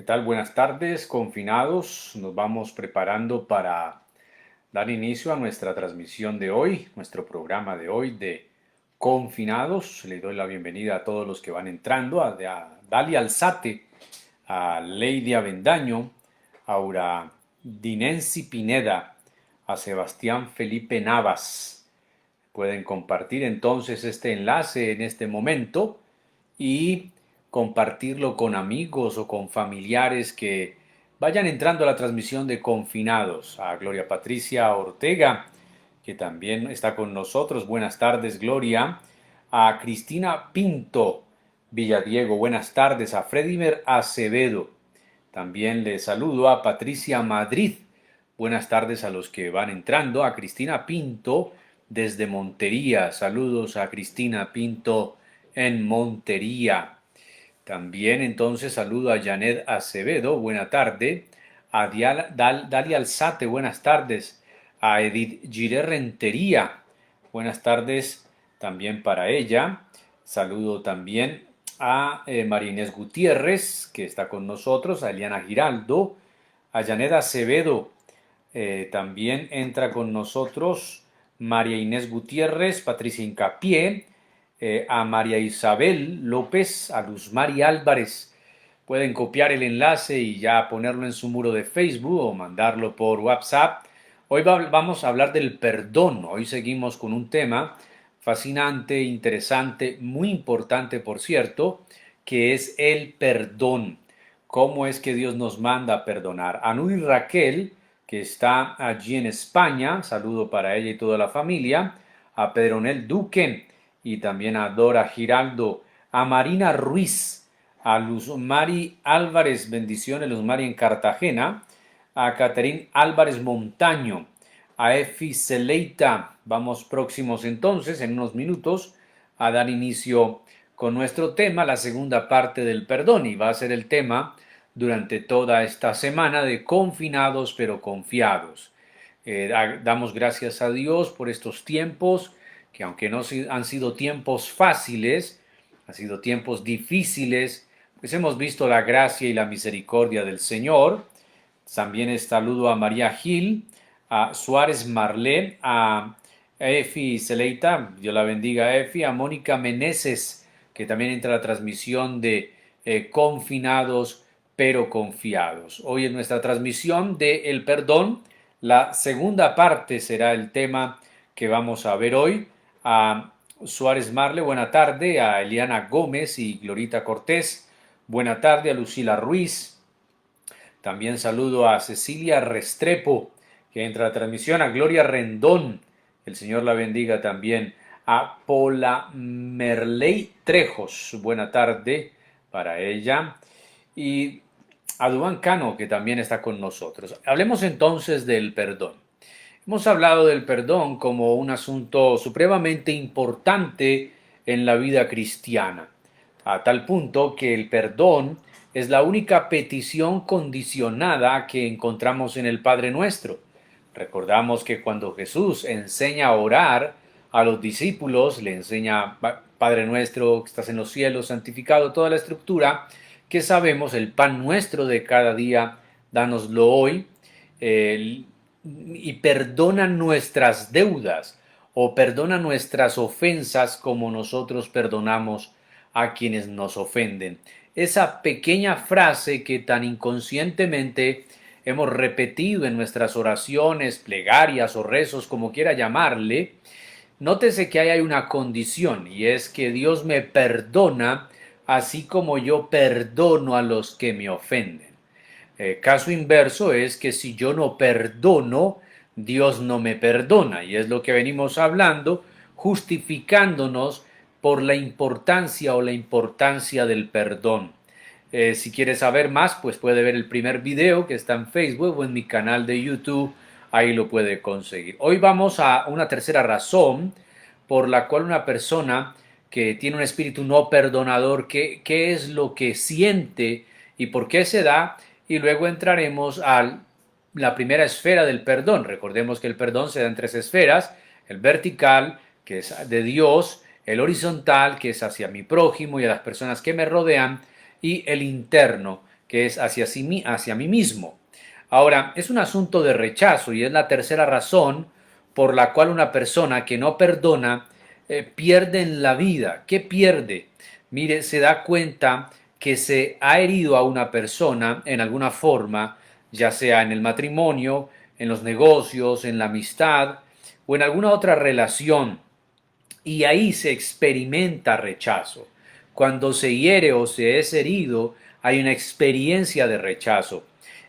¿Qué tal? Buenas tardes, confinados. Nos vamos preparando para dar inicio a nuestra transmisión de hoy, nuestro programa de hoy de confinados. Le doy la bienvenida a todos los que van entrando, a Dalia Alzate, a Lady Avendaño, a Aura Dinensi Pineda, a Sebastián Felipe Navas. Pueden compartir entonces este enlace en este momento y compartirlo con amigos o con familiares que vayan entrando a la transmisión de Confinados. A Gloria Patricia Ortega, que también está con nosotros. Buenas tardes, Gloria. A Cristina Pinto Villadiego, buenas tardes. A Fredimer Acevedo. También le saludo a Patricia Madrid. Buenas tardes a los que van entrando. A Cristina Pinto desde Montería. Saludos a Cristina Pinto en Montería. También entonces saludo a Janet Acevedo, buena tarde. A Dalia Alzate, buenas tardes. A Edith Giré Rentería, buenas tardes también para ella. Saludo también a María Inés Gutiérrez, que está con nosotros, a Eliana Giraldo, a Janet Acevedo, también entra con nosotros María Inés Gutiérrez, Patricia Incapié, a María Isabel López, a Luz María Álvarez. Pueden copiar el enlace y ya ponerlo en su muro de Facebook o mandarlo por WhatsApp. Hoy vamos a hablar del perdón. Hoy seguimos con un tema fascinante, interesante, muy importante, por cierto, que es el perdón. ¿Cómo es que Dios nos manda a perdonar? Anud y Raquel, que está allí en España, saludo para ella y toda la familia. A Pedronel Duque y también a Dora Giraldo. A Marina Ruiz, a Luz Mari Álvarez, bendiciones Luz Mari en Cartagena. A Caterín Álvarez Montaño. A Efi Celeita. Vamos próximos entonces, en unos minutos, a dar inicio con nuestro tema, la segunda parte del perdón, y va a ser el tema durante toda esta semana de confinados pero confiados. Damos gracias a Dios por estos tiempos, que aunque no han sido tiempos fáciles, han sido tiempos difíciles, pues hemos visto la gracia y la misericordia del Señor. También saludo a María Gil, a Suárez Marlé, a Efi Celeita, Dios la bendiga Efi, a Mónica Meneses, que también entra a la transmisión de confinados pero confiados. Hoy en nuestra transmisión de El Perdón, la segunda parte será el tema que vamos a ver hoy. A Suárez Marle, buena tarde. A Eliana Gómez y Glorita Cortés, buena tarde. A Lucila Ruiz. También saludo a Cecilia Restrepo, que entra a la transmisión. A Gloria Rendón, el Señor la bendiga también. A Pola Merley Trejos, buena tarde para ella. Y a Dubán Cano, que también está con nosotros. Hablemos entonces del perdón. Hemos hablado del perdón como un asunto supremamente importante en la vida cristiana, a tal punto que el perdón es la única petición condicionada que encontramos en el Padre Nuestro. Recordamos que cuando Jesús enseña a orar a los discípulos, le enseña, Padre Nuestro que estás en los cielos, santificado, toda la estructura que sabemos, el pan nuestro de cada día, dánoslo hoy, y perdona nuestras deudas o perdona nuestras ofensas como nosotros perdonamos a quienes nos ofenden. Esa pequeña frase que tan inconscientemente hemos repetido en nuestras oraciones, plegarias o rezos, como quiera llamarle, nótese que ahí hay una condición, y es que Dios me perdona así como yo perdono a los que me ofenden. Caso inverso es que si yo no perdono, Dios no me perdona, y es lo que venimos hablando, justificándonos por la importancia o la importancia del perdón. Si quiere saber más, pues puede ver el primer video que está en Facebook o en mi canal de YouTube, ahí lo puede conseguir. Hoy vamos a una tercera razón por la cual una persona que tiene un espíritu no perdonador, qué es lo que siente y por qué se da, y luego entraremos a la primera esfera del perdón. Recordemos que el perdón se da en tres esferas: el vertical, que es de Dios; el horizontal, que es hacia mi prójimo y a las personas que me rodean; y el interno, que es hacia mí mismo. Ahora, es un asunto de rechazo y es la tercera razón por la cual una persona que no perdona pierde en la vida. ¿Qué pierde? Mire, se da cuenta que se ha herido a una persona en alguna forma, ya sea en el matrimonio, en los negocios, en la amistad o en alguna otra relación. Y ahí se experimenta rechazo. Cuando se hiere o se es herido, hay una experiencia de rechazo.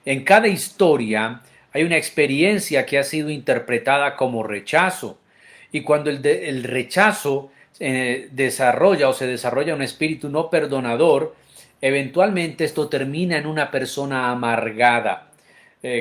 En cada historia hay una experiencia que ha sido interpretada como rechazo. Y cuando el rechazo desarrolla o se desarrolla un espíritu no perdonador, eventualmente esto termina en una persona amargada.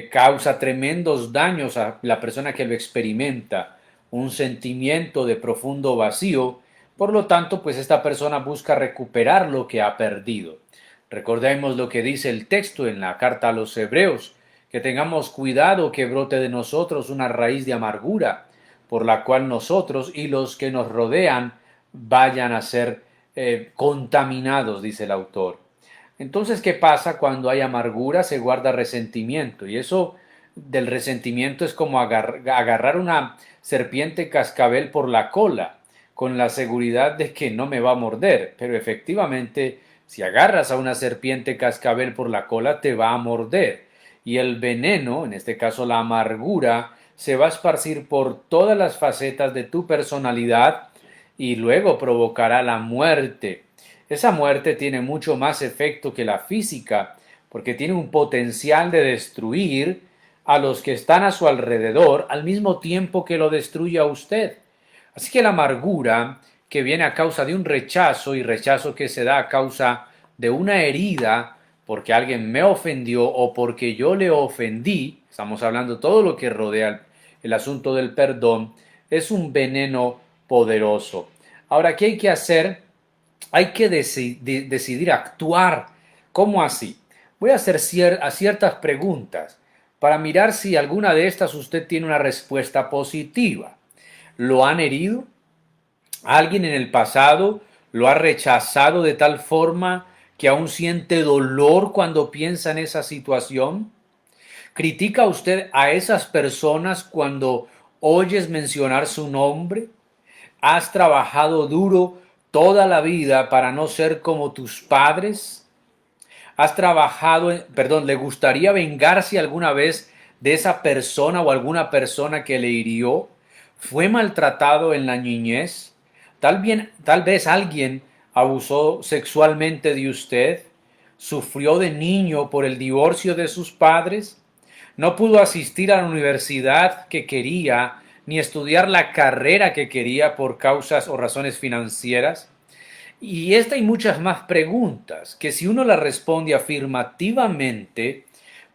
Causa tremendos daños a la persona que lo experimenta, un sentimiento de profundo vacío. Por lo tanto, pues esta persona busca recuperar lo que ha perdido. Recordemos lo que dice el texto en la carta a los Hebreos, que tengamos cuidado que brote de nosotros una raíz de amargura, por la cual nosotros y los que nos rodean vayan a ser contaminados, dice el autor. Entonces, ¿qué pasa cuando hay amargura? Se guarda resentimiento, y eso del resentimiento es como agarrar una serpiente cascabel por la cola, con la seguridad de que no me va a morder, pero efectivamente, si agarras a una serpiente cascabel por la cola, te va a morder, y el veneno, en este caso la amargura, se va a esparcir por todas las facetas de tu personalidad y luego provocará la muerte. Esa muerte tiene mucho más efecto que la física, porque tiene un potencial de destruir a los que están a su alrededor al mismo tiempo que lo destruye a usted. Así que la amargura que viene a causa de un rechazo y rechazo que se da a causa de una herida porque alguien me ofendió o porque yo le ofendí, estamos hablando de todo lo que rodea el asunto del perdón, es un veneno poderoso. Ahora, ¿qué hay que hacer? Hay que decidir actuar. ¿Cómo así? Voy a hacer ciertas preguntas para mirar si alguna de estas usted tiene una respuesta positiva. ¿Lo han herido? ¿Alguien en el pasado lo ha rechazado de tal forma que aún siente dolor cuando piensa en esa situación? ¿Critica usted a esas personas cuando oyes mencionar su nombre? ¿Has trabajado duro toda la vida para no ser como tus padres? ¿Has trabajado, perdón, le gustaría vengarse alguna vez de esa persona o alguna persona que le hirió? ¿Fue maltratado en la niñez? Tal vez alguien abusó sexualmente de usted. ¿Sufrió de niño por el divorcio de sus padres? ¿No pudo asistir a la universidad que quería ni estudiar la carrera que quería por causas o razones financieras? Y esta y muchas más preguntas que si uno las responde afirmativamente,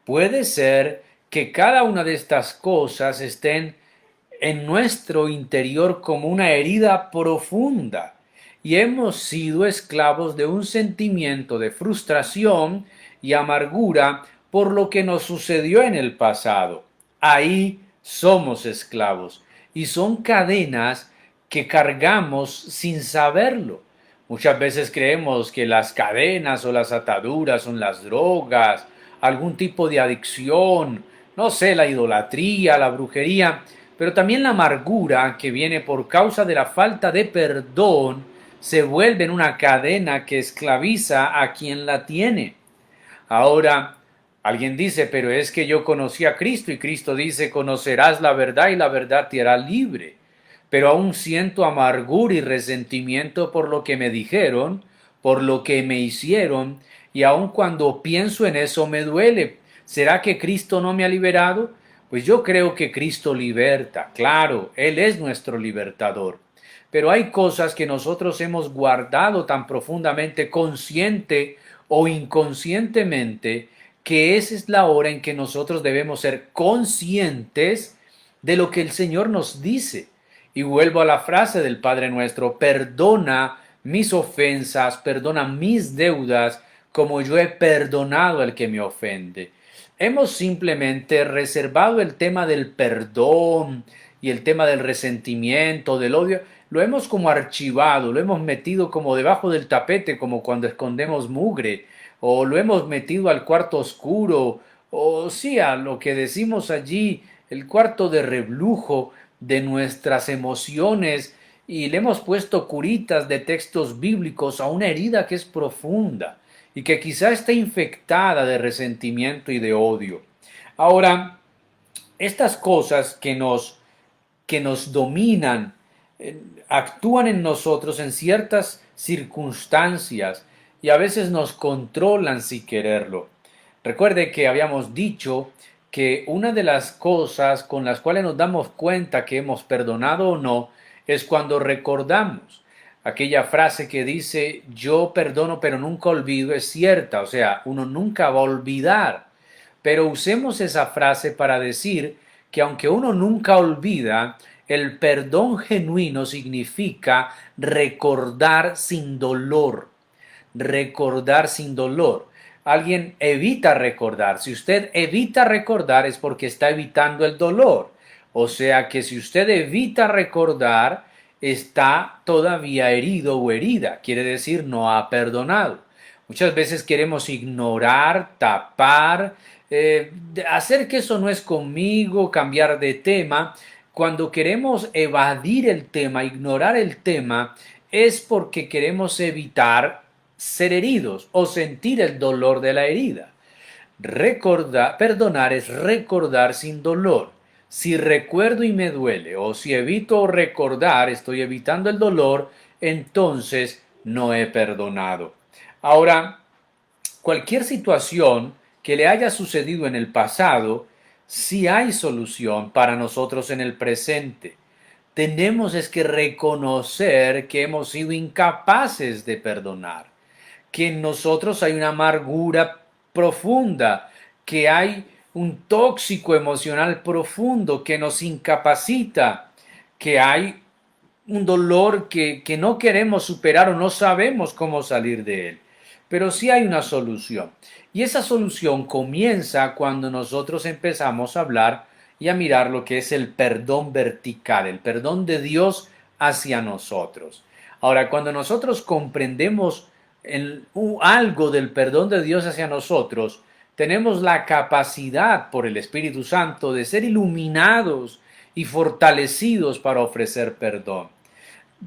puede ser que cada una de estas cosas estén en nuestro interior como una herida profunda y hemos sido esclavos de un sentimiento de frustración y amargura por lo que nos sucedió en el pasado. Ahí somos esclavos y son cadenas que cargamos sin saberlo. Muchas veces creemos que las cadenas o las ataduras son las drogas, algún tipo de adicción, no sé, la idolatría, la brujería, pero también la amargura que viene por causa de la falta de perdón se vuelve en una cadena que esclaviza a quien la tiene. Ahora, alguien dice, pero es que yo conocí a Cristo y Cristo dice, conocerás la verdad y la verdad te hará libre. Pero aún siento amargura y resentimiento por lo que me dijeron, por lo que me hicieron, y aun cuando pienso en eso me duele. ¿Será que Cristo no me ha liberado? Pues yo creo que Cristo liberta, claro, Él es nuestro libertador. Pero hay cosas que nosotros hemos guardado tan profundamente, consciente o inconscientemente, que esa es la hora en que nosotros debemos ser conscientes de lo que el Señor nos dice. Y vuelvo a la frase del Padre Nuestro, perdona mis ofensas, perdona mis deudas, como yo he perdonado al que me ofende. Hemos simplemente reservado el tema del perdón y el tema del resentimiento, del odio, lo hemos como archivado, lo hemos metido como debajo del tapete, como cuando escondemos mugre, o lo hemos metido al cuarto oscuro, o sí, a lo que decimos allí, el cuarto de reblujo de nuestras emociones, y le hemos puesto curitas de textos bíblicos a una herida que es profunda y que quizá está infectada de resentimiento y de odio. Ahora, estas cosas que nos dominan, actúan en nosotros en ciertas circunstancias y a veces nos controlan sin quererlo. Recuerde que habíamos dicho que una de las cosas con las cuales nos damos cuenta que hemos perdonado o no es cuando recordamos. Aquella frase que dice yo perdono pero nunca olvido es cierta, o sea, uno nunca va a olvidar. Pero usemos esa frase para decir que aunque uno nunca olvida, el perdón genuino significa recordar sin dolor. Recordar sin dolor. Alguien evita recordar. Si usted evita recordar es porque está evitando el dolor. O sea que si usted evita recordar, está todavía herido o herida. Quiere decir no ha perdonado. Muchas veces queremos ignorar, tapar, hacer que eso no es conmigo, cambiar de tema. Cuando queremos evadir el tema, ignorar el tema, es porque queremos evitar ser heridos o sentir el dolor de la herida. Perdonar es recordar sin dolor. Si recuerdo y me duele, o si evito recordar, estoy evitando el dolor, entonces no he perdonado. Ahora, cualquier situación que le haya sucedido en el pasado, sí hay solución para nosotros en el presente. Tenemos es que reconocer que hemos sido incapaces de perdonar, que en nosotros hay una amargura profunda, que hay un tóxico emocional profundo que nos incapacita, que hay un dolor que no queremos superar o no sabemos cómo salir de él. Pero sí hay una solución. Y esa solución comienza cuando nosotros empezamos a hablar y a mirar lo que es el perdón vertical, el perdón de Dios hacia nosotros. Ahora, cuando nosotros comprendemos algo del perdón de Dios hacia nosotros, tenemos la capacidad por el Espíritu Santo de ser iluminados y fortalecidos para ofrecer perdón.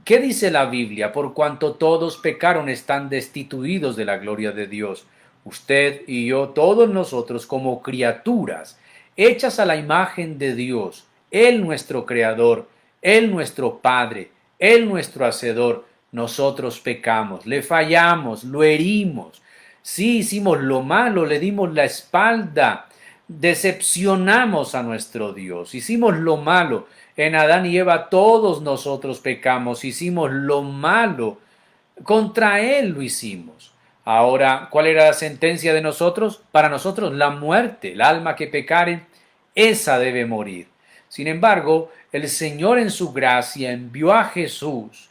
¿Qué dice la Biblia? Por cuanto todos pecaron, están destituidos de la gloria de Dios. Usted y yo, todos nosotros como criaturas, hechas a la imagen de Dios, Él nuestro Creador, Él nuestro Padre, Él nuestro Hacedor, nosotros pecamos, le fallamos, lo herimos. Sí, hicimos lo malo, le dimos la espalda, decepcionamos a nuestro Dios, hicimos lo malo. En Adán y Eva todos nosotros pecamos, hicimos lo malo, contra Él lo hicimos. Ahora, ¿cuál era la sentencia de nosotros? Para nosotros la muerte, el alma que pecare, esa debe morir. Sin embargo, el Señor en su gracia envió a Jesús,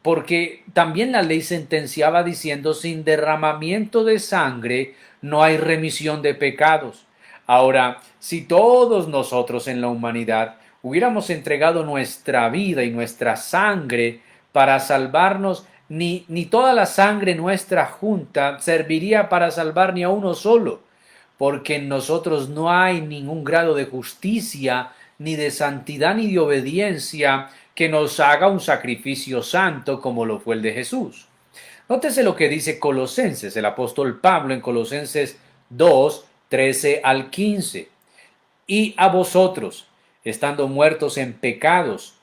porque también la ley sentenciaba diciendo, sin derramamiento de sangre no hay remisión de pecados. Ahora, si todos nosotros en la humanidad hubiéramos entregado nuestra vida y nuestra sangre para salvarnos, ni toda la sangre nuestra junta serviría para salvar ni a uno solo, porque en nosotros no hay ningún grado de justicia, ni de santidad, ni de obediencia que nos haga un sacrificio santo como lo fue el de Jesús. Nótese lo que dice Colosenses, el apóstol Pablo en Colosenses 2, 13 al 15. Y a vosotros, estando muertos en pecados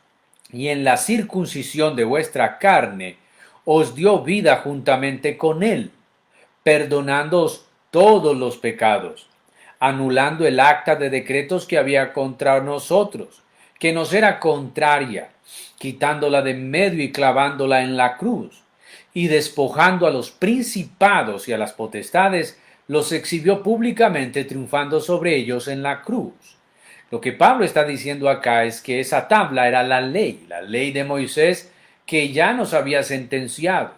y en la circuncisión de vuestra carne, os dio vida juntamente con él, perdonándoos todos los pecados, anulando el acta de decretos que había contra nosotros, que nos era contraria, quitándola de en medio y clavándola en la cruz, y despojando a los principados y a las potestades, los exhibió públicamente, triunfando sobre ellos en la cruz. Lo que Pablo está diciendo acá es que esa tabla era la ley de Moisés que ya nos había sentenciado,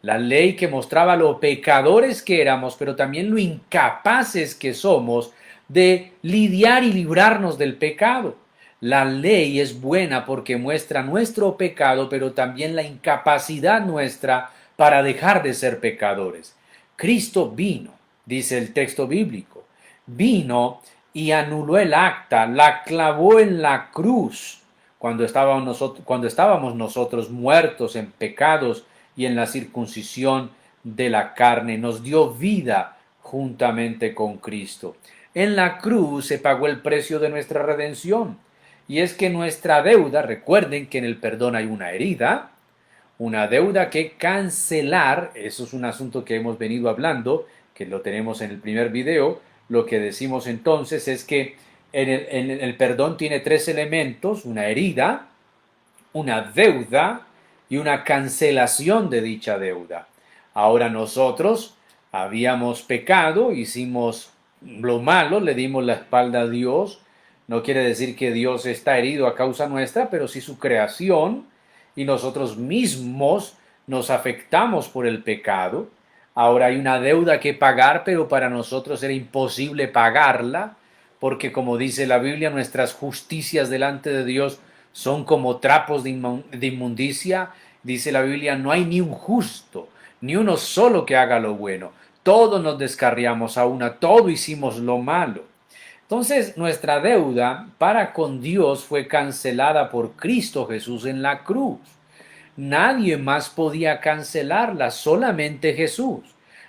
la ley que mostraba lo pecadores que éramos, pero también lo incapaces que somos de lidiar y librarnos del pecado. La ley es buena porque muestra nuestro pecado, pero también la incapacidad nuestra para dejar de ser pecadores. Cristo vino, dice el texto bíblico, vino y anuló el acta, la clavó en la cruz cuando estábamos nosotros muertos en pecados y en la circuncisión de la carne. Nos dio vida juntamente con Cristo. En la cruz se pagó el precio de nuestra redención. Y es que nuestra deuda, recuerden que en el perdón hay una herida, una deuda que cancelar, eso es un asunto que hemos venido hablando, que lo tenemos en el primer video. Lo que decimos entonces es que en el perdón tiene tres elementos: una herida, una deuda y una cancelación de dicha deuda. Ahora nosotros habíamos pecado, hicimos lo malo, le dimos la espalda a Dios. No quiere decir que Dios está herido a causa nuestra, pero sí su creación, y nosotros mismos nos afectamos por el pecado. Ahora hay una deuda que pagar, pero para nosotros era imposible pagarla, porque como dice la Biblia, nuestras justicias delante de Dios son como trapos de inmundicia. Dice la Biblia, no hay ni un justo, ni uno solo que haga lo bueno. Todos nos descarriamos a una, todos hicimos lo malo. Entonces, nuestra deuda para con Dios fue cancelada por Cristo Jesús en la cruz. Nadie más podía cancelarla, solamente Jesús.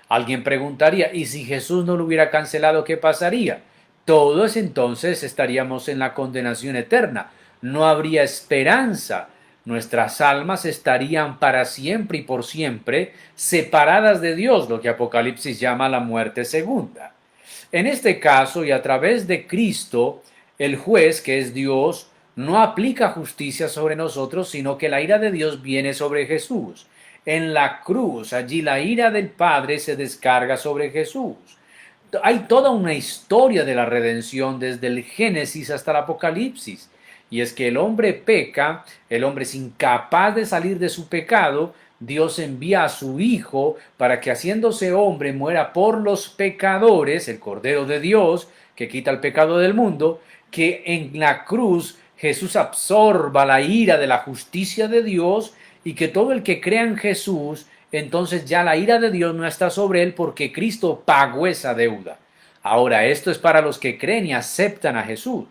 Alguien preguntaría, ¿y si Jesús no lo hubiera cancelado, qué pasaría? Todos entonces estaríamos en la condenación eterna. No habría esperanza. Nuestras almas estarían para siempre y por siempre separadas de Dios, lo que Apocalipsis llama la muerte segunda. En este caso, y a través de Cristo, el juez, que es Dios, no aplica justicia sobre nosotros, sino que la ira de Dios viene sobre Jesús. En la cruz, allí la ira del Padre se descarga sobre Jesús. Hay toda una historia de la redención desde el Génesis hasta el Apocalipsis. Y es que el hombre peca, el hombre es incapaz de salir de su pecado. Dios envía a su Hijo para que, haciéndose hombre, muera por los pecadores, el Cordero de Dios que quita el pecado del mundo, que en la cruz Jesús absorba la ira de la justicia de Dios, y que todo el que crea en Jesús, entonces ya la ira de Dios no está sobre él, porque Cristo pagó esa deuda. Ahora, esto es para los que creen y aceptan a Jesús,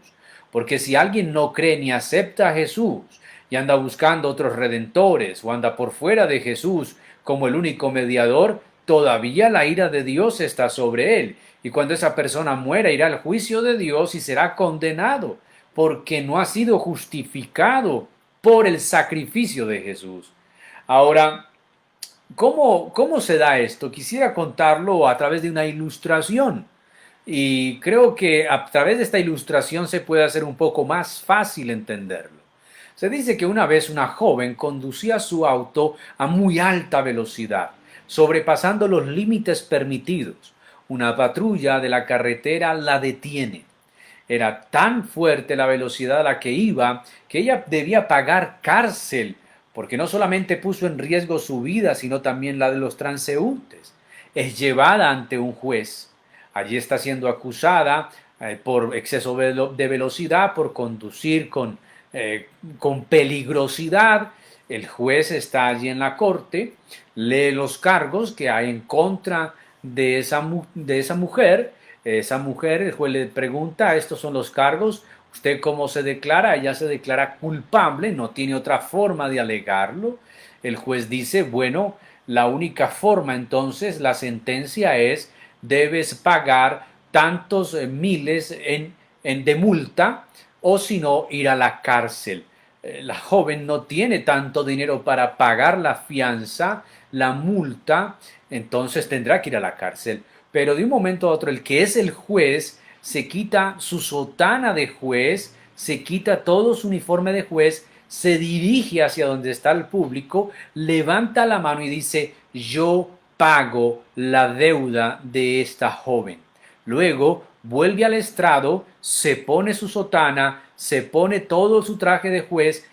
porque si alguien no cree ni acepta a Jesús y anda buscando otros redentores o anda por fuera de Jesús como el único mediador, todavía la ira de Dios está sobre él. Y cuando esa persona muera, irá al juicio de Dios y será condenado, porque no ha sido justificado por el sacrificio de Jesús. Ahora, ¿cómo se da esto? Quisiera contarlo a través de una ilustración. Y creo que a través de esta ilustración se puede hacer un poco más fácil entenderlo. Se dice que una vez una joven conducía su auto a muy alta velocidad, sobrepasando los límites permitidos. Una patrulla de la carretera la detiene. Era tan fuerte la velocidad a la que iba que ella debía pagar cárcel, porque no solamente puso en riesgo su vida, sino también la de los transeúntes. Es llevada ante un juez. Allí está siendo acusada por exceso de velocidad, por conducir con peligrosidad. El juez está allí en la corte, lee los cargos que hay en contra de esa mujer. Esa mujer, el juez le pregunta, estos son los cargos, ¿usted cómo se declara? Ella se declara culpable, no tiene otra forma de alegarlo. El juez dice, bueno, la única forma entonces, la sentencia es, debes pagar tantos miles de multa, o si no, ir a la cárcel. La joven no tiene tanto dinero para pagar la fianza, la multa, entonces tendrá que ir a la cárcel. Pero de un momento a otro, el que es el juez se quita su sotana de juez, se quita todo su uniforme de juez, se dirige hacia donde está el público, levanta la mano y dice, yo pago la deuda de esta joven. Luego vuelve al estrado, se pone su sotana, se pone todo su traje de juez,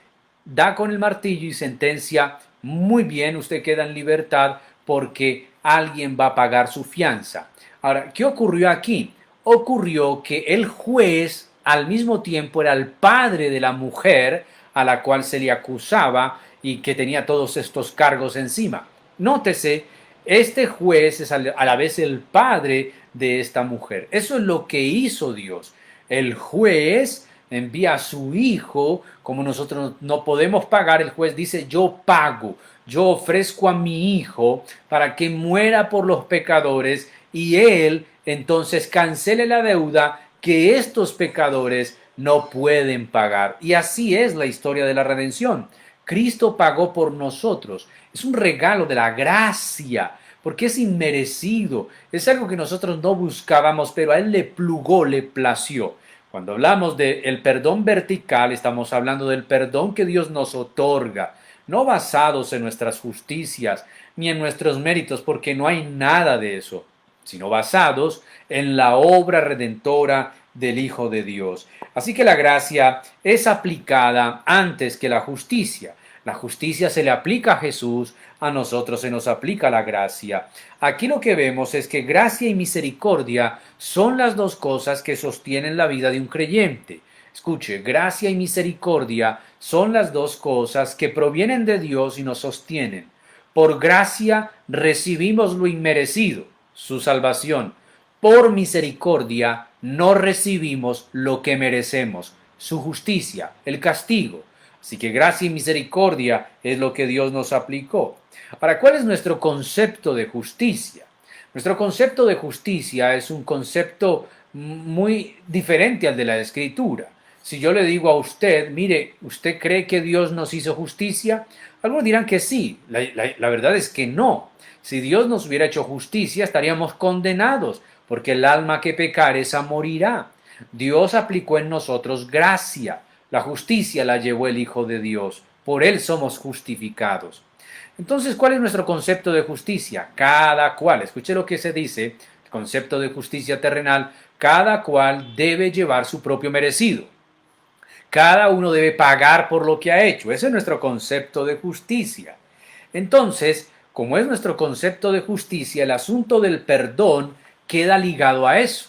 da con el martillo y sentencia, muy bien, usted queda en libertad porque alguien va a pagar su fianza. Ahora, ¿qué ocurrió aquí? Ocurrió que el juez al mismo tiempo era el padre de la mujer a la cual se le acusaba y que tenía todos estos cargos encima. Nótese, Este juez es a la vez el padre de esta mujer. Eso es lo que hizo Dios. El juez envía a su hijo, como nosotros no podemos pagar, el juez dice, yo pago, yo ofrezco a mi hijo para que muera por los pecadores y él entonces cancele la deuda que estos pecadores no pueden pagar. Y así es la historia de la redención. Cristo pagó por nosotros. Es un regalo de la gracia, porque es inmerecido. Es algo que nosotros no buscábamos, pero a Él le plugó, le plació. Cuando hablamos del perdón vertical, estamos hablando del perdón que Dios nos otorga, no basados en nuestras justicias ni en nuestros méritos, porque no hay nada de eso, sino basados en la obra redentora del Hijo de Dios. Así que la gracia es aplicada antes que la justicia. La justicia se le aplica a Jesús, a nosotros se nos aplica la gracia. Aquí lo que vemos es que gracia y misericordia son las dos cosas que sostienen la vida de un creyente. Escuche, gracia y misericordia son las dos cosas que provienen de Dios y nos sostienen. Por gracia recibimos lo inmerecido, su salvación. Por misericordia no recibimos lo que merecemos, su justicia, el castigo. Así que gracia y misericordia es lo que Dios nos aplicó. Ahora, ¿cuál es nuestro concepto de justicia? Nuestro concepto de justicia es un concepto muy diferente al de la Escritura. Si yo le digo a usted, mire, ¿usted cree que Dios nos hizo justicia? Algunos dirán que sí. La verdad es que no. Si Dios nos hubiera hecho justicia, estaríamos condenados, porque el alma que pecare, esa morirá. Dios aplicó en nosotros gracia. La justicia la llevó el Hijo de Dios. Por Él somos justificados. Entonces, ¿cuál es nuestro concepto de justicia? Cada cual, escuche lo que se dice, el concepto de justicia terrenal, cada cual debe llevar su propio merecido. Cada uno debe pagar por lo que ha hecho. Ese es nuestro concepto de justicia. Entonces, como es nuestro concepto de justicia, el asunto del perdón queda ligado a eso.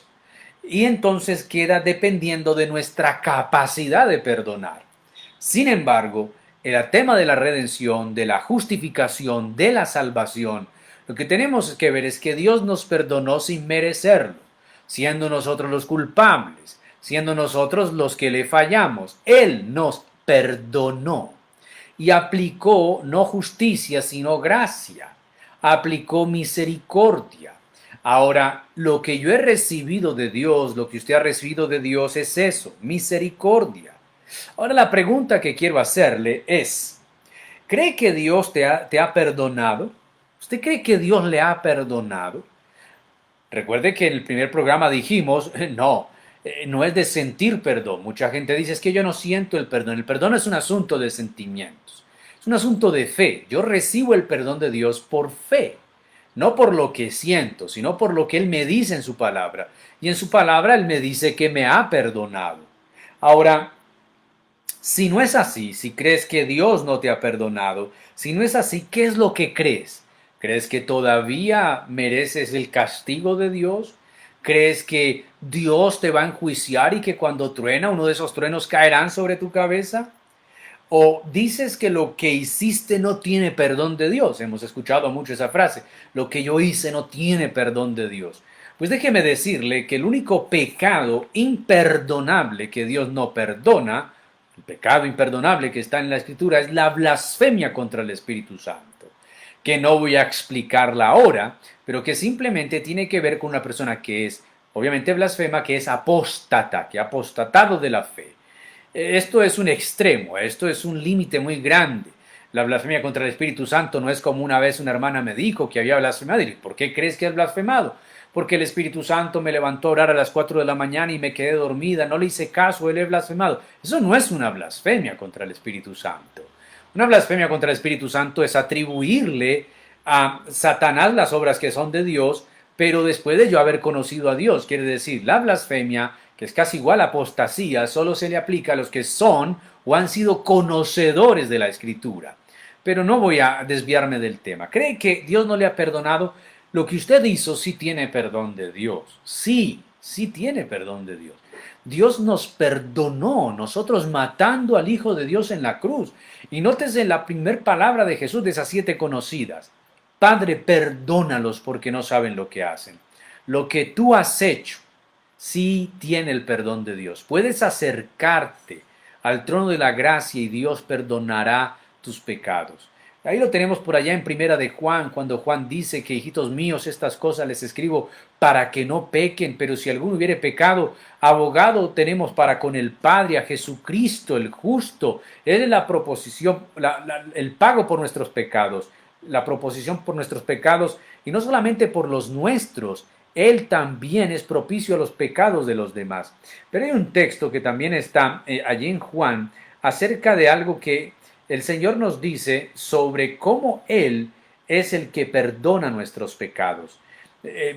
Y entonces queda dependiendo de nuestra capacidad de perdonar. Sin embargo, el tema de la redención, de la justificación, de la salvación, lo que tenemos que ver es que Dios nos perdonó sin merecerlo, siendo nosotros los culpables, siendo nosotros los que le fallamos. Él nos perdonó y aplicó no justicia, sino gracia, aplicó misericordia. Ahora, lo que yo he recibido de Dios, lo que usted ha recibido de Dios es eso, misericordia. Ahora la pregunta que quiero hacerle es, ¿cree que Dios te ha perdonado? ¿Usted cree que Dios le ha perdonado? Recuerde que en el primer programa dijimos, no es de sentir perdón. Mucha gente dice, es que yo no siento el perdón. El perdón es un asunto de sentimientos, es un asunto de fe. Yo recibo el perdón de Dios por fe. No por lo que siento, sino por lo que Él me dice en su palabra. Y en su palabra Él me dice que me ha perdonado. Ahora, si no es así, si crees que Dios no te ha perdonado, si no es así, ¿qué es lo que crees? ¿Crees que todavía mereces el castigo de Dios? ¿Crees que Dios te va a enjuiciar y que cuando truena uno de esos truenos caerán sobre tu cabeza? ¿O dices que lo que hiciste no tiene perdón de Dios? Hemos escuchado mucho esa frase, lo que yo hice no tiene perdón de Dios. Pues déjeme decirle que el único pecado imperdonable que Dios no perdona, el pecado imperdonable que está en la Escritura, es la blasfemia contra el Espíritu Santo, que no voy a explicarla ahora, pero que simplemente tiene que ver con una persona que es, obviamente blasfema, que es apóstata, que ha apostatado de la fe. Esto es un extremo, esto es un límite muy grande. La blasfemia contra el Espíritu Santo no es como una vez una hermana me dijo que había blasfemado. Y, ¿por qué crees que has blasfemado? Porque el Espíritu Santo me levantó a orar a las 4 de la mañana y me quedé dormida, no le hice caso, él he blasfemado. Eso no es una blasfemia contra el Espíritu Santo. Una blasfemia contra el Espíritu Santo es atribuirle a Satanás las obras que son de Dios, pero después de yo haber conocido a Dios. Quiere decir, la blasfemia, que es casi igual a apostasía, solo se le aplica a los que son o han sido conocedores de la Escritura. Pero no voy a desviarme del tema. ¿Cree que Dios no le ha perdonado? Lo que usted hizo sí tiene perdón de Dios. Sí tiene perdón de Dios. Dios nos perdonó, nosotros matando al Hijo de Dios en la cruz. Y nótese la primera palabra de Jesús de esas 7 conocidas. Padre, perdónalos porque no saben lo que hacen. Lo que tú has hecho sí tiene el perdón de Dios. Puedes acercarte al trono de la gracia y Dios perdonará tus pecados. Ahí lo tenemos por allá en Primera de Juan, cuando Juan dice que, hijitos míos, estas cosas les escribo para que no pequen, pero si alguno hubiere pecado, abogado tenemos para con el Padre, a Jesucristo el justo. Él es la proposición, el pago por nuestros pecados, la proposición por nuestros pecados, y no solamente por los nuestros, Él también es propicio a los pecados de los demás. Pero hay un texto que también está allí en Juan acerca de algo que el Señor nos dice sobre cómo Él es el que perdona nuestros pecados.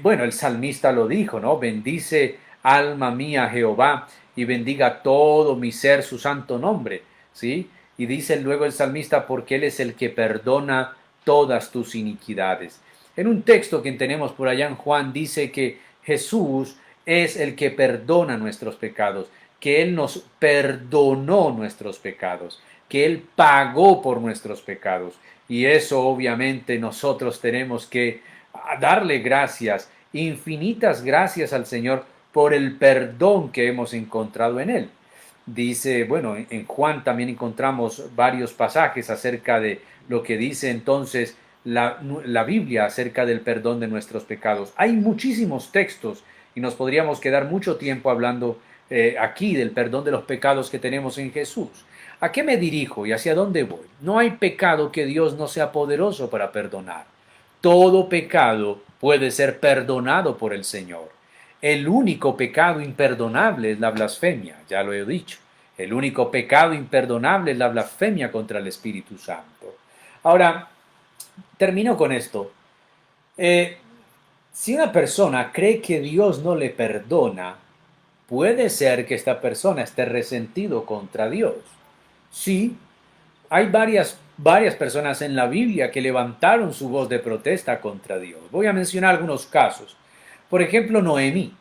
Bueno, el salmista lo dijo, ¿no? Bendice alma mía Jehová y bendiga todo mi ser su santo nombre, ¿sí? Y dice luego el salmista, porque Él es el que perdona todas tus iniquidades. En un texto que tenemos por allá en Juan dice que Jesús es el que perdona nuestros pecados, que Él nos perdonó nuestros pecados, que Él pagó por nuestros pecados. Y eso obviamente nosotros tenemos que darle gracias, infinitas gracias al Señor por el perdón que hemos encontrado en Él. Dice, bueno, en Juan también encontramos varios pasajes acerca de lo que dice entonces la Biblia acerca del perdón de nuestros pecados. Hay muchísimos textos y nos podríamos quedar mucho tiempo hablando aquí del perdón de los pecados que tenemos en Jesús. ¿A qué me dirijo y hacia dónde voy? No hay pecado que Dios no sea poderoso para perdonar. Todo pecado puede ser perdonado por el Señor. El único pecado imperdonable es la blasfemia, ya lo he dicho. El único pecado imperdonable es la blasfemia contra el Espíritu Santo. Ahora, termino con esto. Si una persona cree que Dios no le perdona, puede ser que esta persona esté resentido contra Dios. Sí, hay varias personas en la Biblia que levantaron su voz de protesta contra Dios. Voy a mencionar algunos casos. Por ejemplo, Noemí.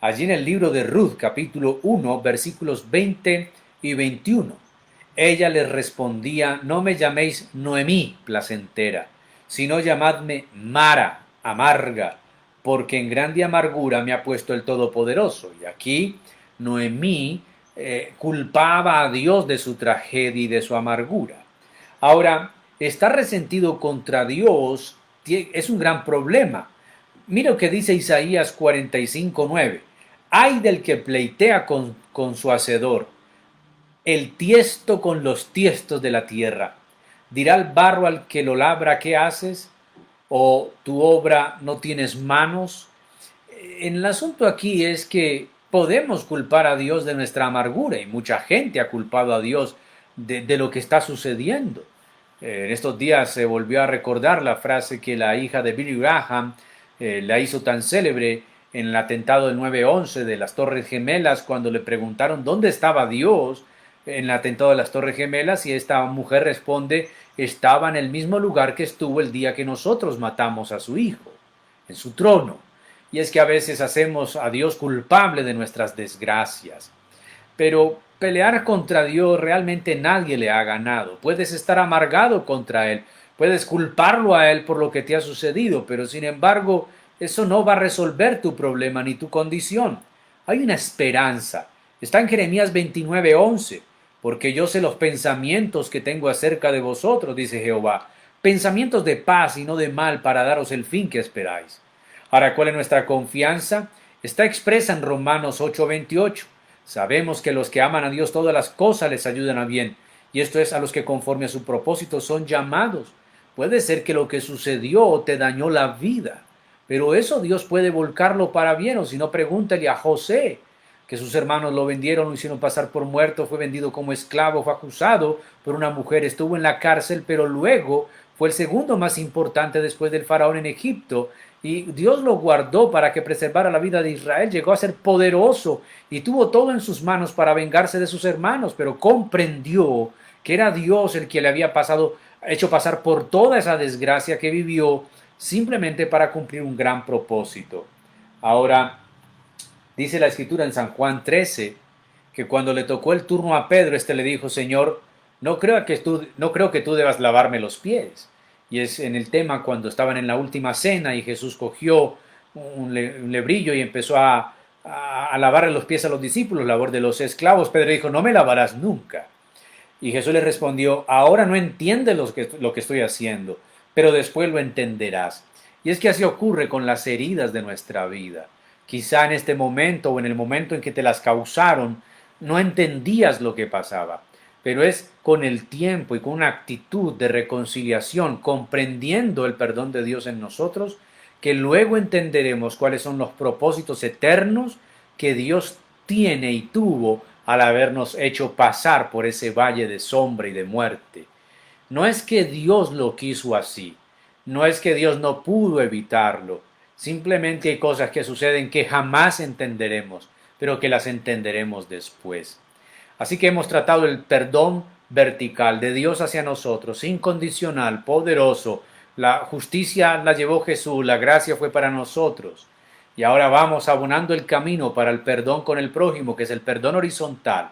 Allí en el libro de Ruth, capítulo 1, versículos 20 y 21. Ella les respondía, no me llaméis Noemí, placentera, sino llamadme Mara, amarga, porque en grande amargura me ha puesto el Todopoderoso. Y aquí Noemí culpaba a Dios de su tragedia y de su amargura. Ahora, estar resentido contra Dios es un gran problema. Mira lo que dice Isaías 45:9. Ay del que pleitea con su hacedor, el tiesto con los tiestos de la tierra. Dirá el barro al que lo labra, ¿qué haces? ¿O tu obra no tienes manos? El asunto aquí es que podemos culpar a Dios de nuestra amargura y mucha gente ha culpado a Dios de lo que está sucediendo. En estos días se volvió a recordar la frase que la hija de Billy Graham la hizo tan célebre en el atentado del 9/11 de las Torres Gemelas, cuando le preguntaron dónde estaba Dios en el atentado de las Torres Gemelas, y esta mujer responde, estaba en el mismo lugar que estuvo el día que nosotros matamos a su hijo, en su trono. Y es que a veces hacemos a Dios culpable de nuestras desgracias. Pero pelear contra Dios realmente nadie le ha ganado. Puedes estar amargado contra Él, puedes culparlo a Él por lo que te ha sucedido, pero sin embargo eso no va a resolver tu problema ni tu condición. Hay una esperanza. Está en Jeremías 29:11. Porque yo sé los pensamientos que tengo acerca de vosotros, dice Jehová, pensamientos de paz y no de mal, para daros el fin que esperáis. Ahora, ¿cuál es nuestra confianza? Está expresa en Romanos 8:28. Sabemos que los que aman a Dios todas las cosas les ayudan a bien, y esto es a los que conforme a su propósito son llamados. Puede ser que lo que sucedió te dañó la vida, pero eso Dios puede volcarlo para bien, o si no, pregúntale a José, que sus hermanos lo vendieron, lo hicieron pasar por muerto, fue vendido como esclavo, fue acusado por una mujer, estuvo en la cárcel, pero luego fue el segundo más importante después del faraón en Egipto, y Dios lo guardó para que preservara la vida de Israel. Llegó a ser poderoso y tuvo todo en sus manos para vengarse de sus hermanos, pero comprendió que era Dios el que le había hecho pasar por toda esa desgracia que vivió, simplemente para cumplir un gran propósito. Ahora, dice la Escritura en San Juan 13, que cuando le tocó el turno a Pedro, le dijo, Señor, no creo que tú debas lavarme los pies. y es en el tema cuando estaban en la última cena y Jesús cogió un lebrillo y empezó a lavarle los pies a los discípulos, labor de los esclavos. Pedro dijo, no me lavarás nunca. Y Jesús le respondió, ahora no entiendes lo que estoy haciendo, pero después lo entenderás. Y es que así ocurre con las heridas de nuestra vida. Quizá en este momento o en el momento en que te las causaron, no entendías lo que pasaba, pero es con el tiempo y con una actitud de reconciliación, comprendiendo el perdón de Dios en nosotros, que luego entenderemos cuáles son los propósitos eternos que Dios tiene y tuvo al habernos hecho pasar por ese valle de sombra y de muerte. No es que Dios lo quiso así, no es que Dios no pudo evitarlo, simplemente hay cosas que suceden que jamás entenderemos, pero que las entenderemos después. Así que hemos tratado el perdón vertical de Dios hacia nosotros, incondicional, poderoso. La justicia la llevó Jesús, la gracia fue para nosotros. Y ahora vamos abonando el camino para el perdón con el prójimo, que es el perdón horizontal.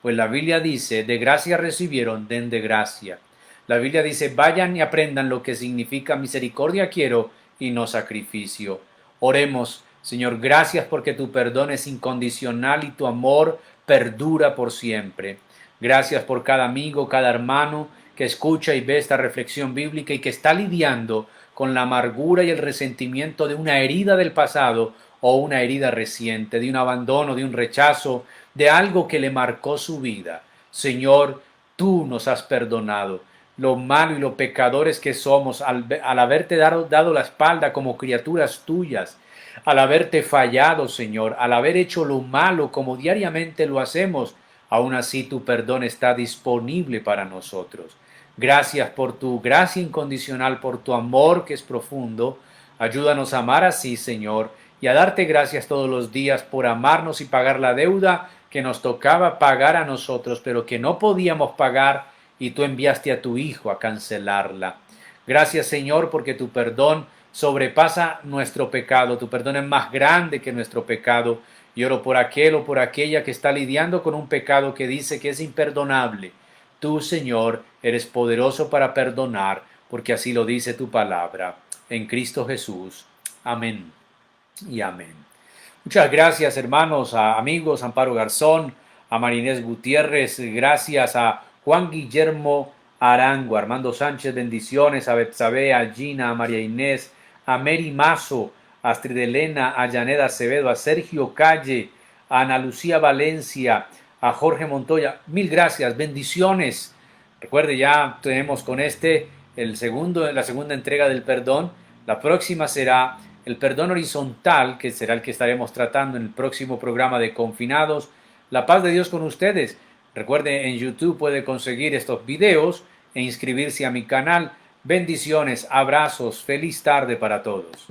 Pues la Biblia dice, de gracia recibieron, den de gracia. La Biblia dice, vayan y aprendan lo que significa misericordia quiero y no sacrificio. Oremos, Señor, gracias porque tu perdón es incondicional y tu amor perdura por siempre. Gracias por cada amigo, cada hermano que escucha y ve esta reflexión bíblica y que está lidiando con la amargura y el resentimiento de una herida del pasado o una herida reciente, de un abandono, de un rechazo, de algo que le marcó su vida. Señor, tú nos has perdonado lo malo y lo pecadores que somos al haberte dado la espalda como criaturas tuyas, al haberte fallado, Señor, al haber hecho lo malo como diariamente lo hacemos. Aún así tu perdón está disponible para nosotros. Gracias por tu gracia incondicional, por tu amor que es profundo. Ayúdanos a amar así, Señor, y a darte gracias todos los días por amarnos y pagar la deuda que nos tocaba pagar a nosotros, pero que no podíamos pagar y tú enviaste a tu Hijo a cancelarla. Gracias, Señor, porque tu perdón sobrepasa nuestro pecado. Tu perdón es más grande que nuestro pecado. Y oro por aquel o por aquella que está lidiando con un pecado que dice que es imperdonable. Tú, Señor, eres poderoso para perdonar, porque así lo dice tu palabra. En Cristo Jesús. Amén y amén. Muchas gracias, hermanos, a amigos, Amparo Garzón, a Marinés Gutiérrez, gracias a Juan Guillermo Arango, Armando Sánchez, bendiciones, a Betsabe, a Gina, a María Inés, a Mary Mazo, a Astrid Elena, a Yaneda Acevedo, a Sergio Calle, a Ana Lucía Valencia, a Jorge Montoya. Mil gracias, bendiciones. Recuerde, ya tenemos con la segunda entrega del perdón. La próxima será el perdón horizontal, que será el que estaremos tratando en el próximo programa de Confinados. La paz de Dios con ustedes. Recuerde, en YouTube puede conseguir estos videos e inscribirse a mi canal. Bendiciones, abrazos, feliz tarde para todos.